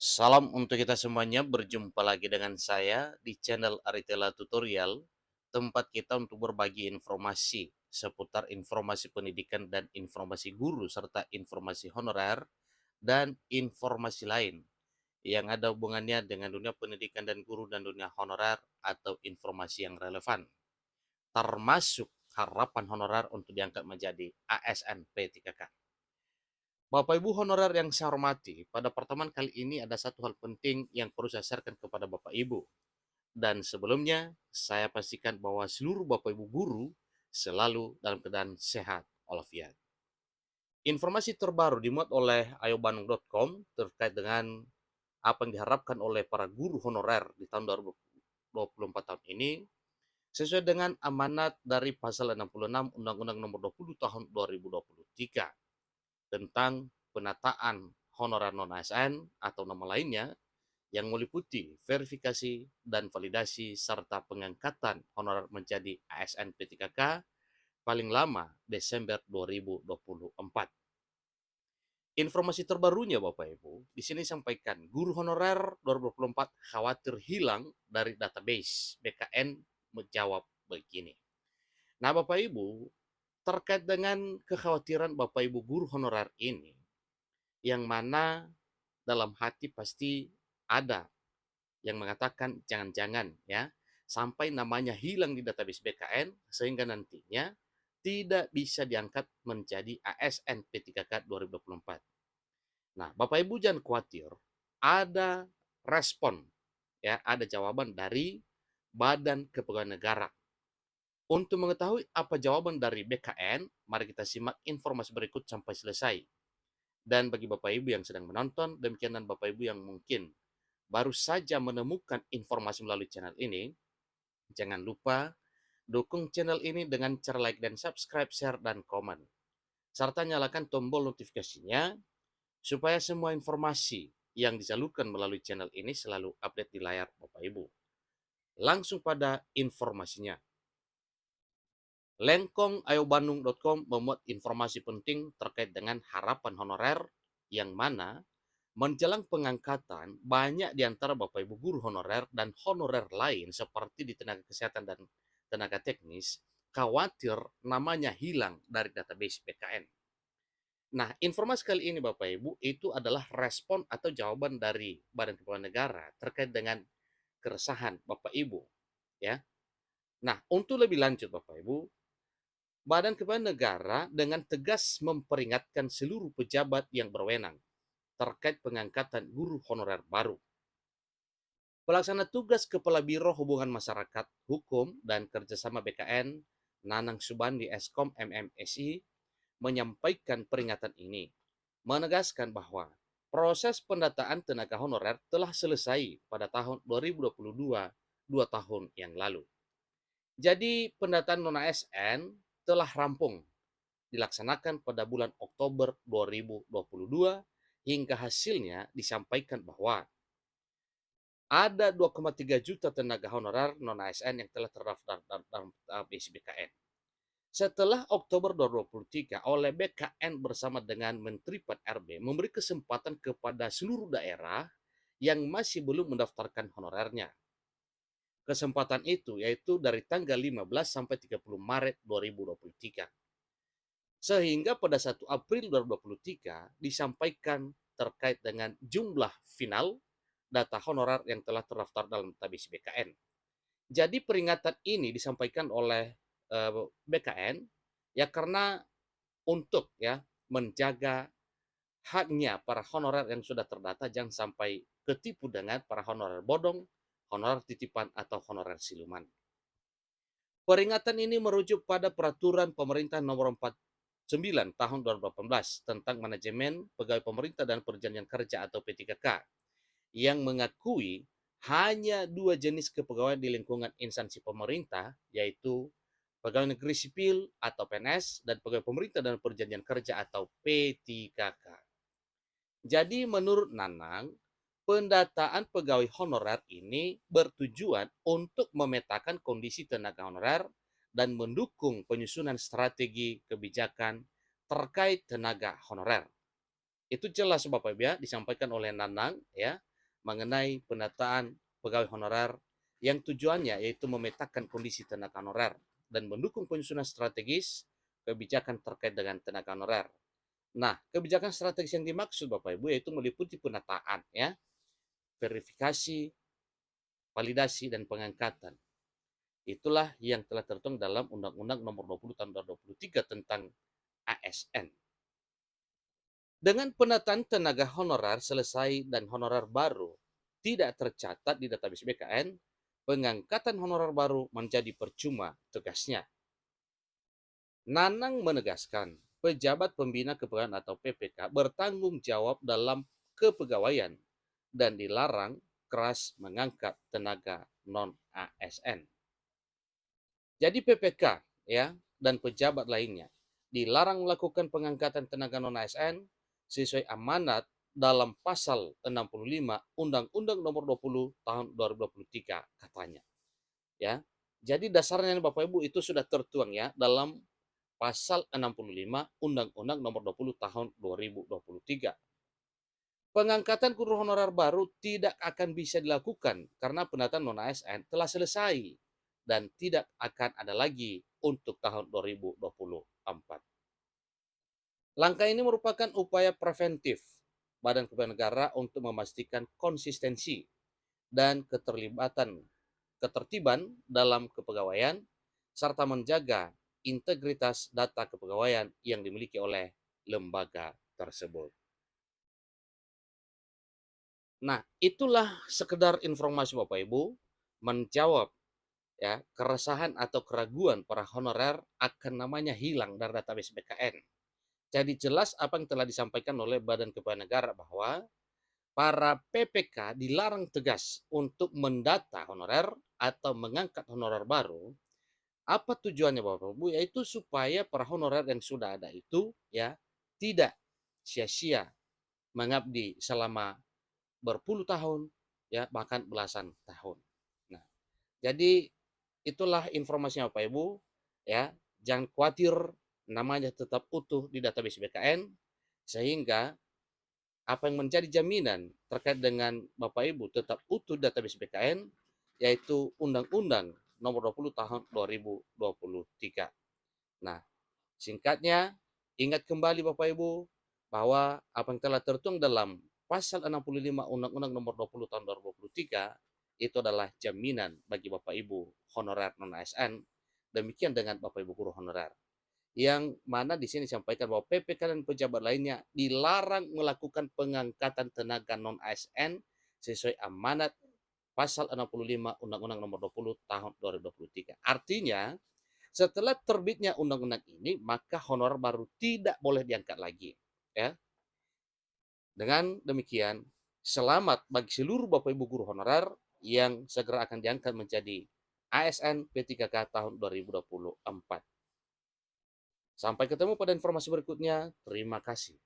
Salam untuk kita semuanya, berjumpa lagi dengan saya di channel Aritela Tutorial, tempat kita untuk berbagi informasi seputar informasi pendidikan dan informasi guru, serta informasi honorer dan informasi lain yang ada hubungannya dengan dunia pendidikan dan guru dan dunia honorer atau informasi yang relevan, termasuk harapan honorer untuk diangkat menjadi ASN P3K. Bapak Ibu honorer yang saya hormati, pada pertemuan kali ini ada satu hal penting yang perlu saya sharekan kepada Bapak Ibu. Dan sebelumnya, saya pastikan bahwa seluruh Bapak Ibu guru selalu dalam keadaan sehat walafiat. Informasi terbaru dimuat oleh ayobandung.com terkait dengan apa yang diharapkan oleh para guru honorer di tahun 2024 tahun ini sesuai dengan amanat dari pasal 66 Undang-Undang Nomor 20 Tahun 2023 tentang penataan honorer non-ASN atau nama lainnya yang meliputi verifikasi dan validasi serta pengangkatan honorer menjadi ASN P3K paling lama Desember 2024. Informasi terbarunya Bapak Ibu, di sini sampaikan guru honorer 2024 khawatir hilang dari database. BKN menjawab begini. Nah Bapak Ibu, terkait dengan kekhawatiran Bapak Ibu guru honorer ini, yang mana dalam hati pasti ada yang mengatakan jangan-jangan ya sampai namanya hilang di database BKN sehingga nantinya tidak bisa diangkat menjadi ASN P3K 2024. Nah, Bapak Ibu jangan khawatir, ada respon ya, ada jawaban dari Badan Kepegawaian Negara. Untuk mengetahui apa jawaban dari BKN, mari kita simak informasi berikut sampai selesai. Dan bagi Bapak Ibu yang sedang menonton, demikian dan Bapak Ibu yang mungkin baru saja menemukan informasi melalui channel ini, jangan lupa dukung channel ini dengan cara like dan subscribe, share, dan komen. Serta nyalakan tombol notifikasinya supaya semua informasi yang disalurkan melalui channel ini selalu update di layar Bapak Ibu. Langsung pada informasinya. Lengkongayobandung.com memuat informasi penting terkait dengan harapan honorer yang mana menjelang pengangkatan, banyak di antara Bapak Ibu guru honorer dan honorer lain seperti di tenaga kesehatan dan tenaga teknis khawatir namanya hilang dari database PKN. Nah, informasi kali ini Bapak Ibu itu adalah respon atau jawaban dari Badan Kepegawaian Negara terkait dengan keresahan Bapak Ibu, ya. Nah, untuk lebih lanjut Bapak Ibu, Badan Kepegawaian Negara dengan tegas memperingatkan seluruh pejabat yang berwenang terkait pengangkatan guru honorer baru. Pelaksana tugas Kepala Biro Hubungan Masyarakat, Hukum, dan Kerjasama BKN, Nanang Subandi Eskom MMSI, menyampaikan peringatan ini, menegaskan bahwa proses pendataan tenaga honorer telah selesai pada tahun 2022, 2 tahun yang lalu. Jadi pendataan non-ASN telah rampung dilaksanakan pada bulan Oktober 2022 hingga hasilnya disampaikan bahwa ada 2,3 juta tenaga honorer non-ASN yang telah terdaftar dalam database BKN. Setelah Oktober 2023, oleh BKN bersama dengan Menteri PAN-RB memberi kesempatan kepada seluruh daerah yang masih belum mendaftarkan honorernya. Kesempatan itu yaitu dari tanggal 15 sampai 30 Maret 2023. Sehingga pada 1 April 2023 disampaikan terkait dengan jumlah final data honorer yang telah terdaftar dalam database BKN. Jadi peringatan ini disampaikan oleh BKN ya karena untuk ya menjaga haknya para honorer yang sudah terdata jangan sampai ketipu dengan para honorer bodong, honorer titipan atau honorer siluman. Peringatan ini merujuk pada peraturan pemerintah nomor 49 tahun 2018 tentang manajemen pegawai pemerintah dan perjanjian kerja atau P3K yang mengakui hanya dua jenis kepegawaian di lingkungan instansi pemerintah, yaitu pegawai negeri sipil atau PNS dan pegawai pemerintah dan perjanjian kerja atau P3K. Jadi menurut Nanang, pendataan pegawai honorer ini bertujuan untuk memetakan kondisi tenaga honorer dan mendukung penyusunan strategi kebijakan terkait tenaga honorer. Itu jelas Bapak Ibu ya, disampaikan oleh Nanang ya. mengenai penataan pegawai honorer yang tujuannya yaitu memetakan kondisi tenaga honorer dan mendukung penyusunan strategis kebijakan terkait dengan tenaga honorer. Nah, kebijakan strategis yang dimaksud Bapak Ibu yaitu meliputi penataan ya, verifikasi, validasi dan pengangkatan. Itulah yang telah tertuang dalam Undang-Undang Nomor 20 Tahun 2023 tentang ASN. Dengan penataan tenaga honorer selesai dan honorer baru tidak tercatat di database BKN, pengangkatan honorer baru menjadi percuma tugasnya. Nanang menegaskan, pejabat pembina kepegawaian atau PPK bertanggung jawab dalam kepegawaian dan dilarang keras mengangkat tenaga non-ASN. Jadi PPK ya dan pejabat lainnya dilarang melakukan pengangkatan tenaga non-ASN sesuai amanat dalam pasal 65 Undang-Undang Nomor 20 Tahun 2023 katanya. Ya. Jadi dasarnya Bapak Ibu itu sudah tertuang ya dalam pasal 65 Undang-Undang Nomor 20 Tahun 2023. Pengangkatan guru honorer baru tidak akan bisa dilakukan karena penataan non-ASN telah selesai dan tidak akan ada lagi untuk tahun 2024. Langkah ini merupakan upaya preventif Badan Kepegawaian Negara untuk memastikan konsistensi dan ketertiban dalam kepegawaian serta menjaga integritas data kepegawaian yang dimiliki oleh lembaga tersebut. Nah, itulah sekedar informasi Bapak Ibu menjawab ya keresahan atau keraguan para honorer akan namanya hilang dari database BKN. Jadi jelas apa yang telah disampaikan oleh Badan Kepegawaian Negara bahwa para PPK dilarang tegas untuk mendata honorer atau mengangkat honorer baru. Apa tujuannya Bapak Ibu? Yaitu supaya para honorer yang sudah ada itu ya tidak sia-sia mengabdi selama berpuluh tahun ya bahkan belasan tahun. Nah, jadi itulah informasinya Bapak Ibu ya. Jangan khawatir, namanya tetap utuh di database BKN sehingga apa yang menjadi jaminan terkait dengan Bapak Ibu tetap utuh database BKN yaitu Undang-Undang Nomor 20 Tahun 2023. Nah, singkatnya ingat kembali Bapak Ibu bahwa apa yang telah tertuang dalam pasal 65 Undang-Undang Nomor 20 Tahun 2023 itu adalah jaminan bagi Bapak Ibu honorer non-ASN. Demikian dengan Bapak Ibu guru honorer. Yang mana di sini disampaikan bahwa PPK dan pejabat lainnya dilarang melakukan pengangkatan tenaga non-ASN sesuai amanat pasal 65 Undang-Undang Nomor 20 Tahun 2023. Artinya, setelah terbitnya undang-undang ini, maka honorer baru tidak boleh diangkat lagi. Ya. Dengan demikian, selamat bagi seluruh Bapak Ibu guru honorer yang segera akan diangkat menjadi ASN P3K tahun 2024. Sampai ketemu pada informasi berikutnya. Terima kasih.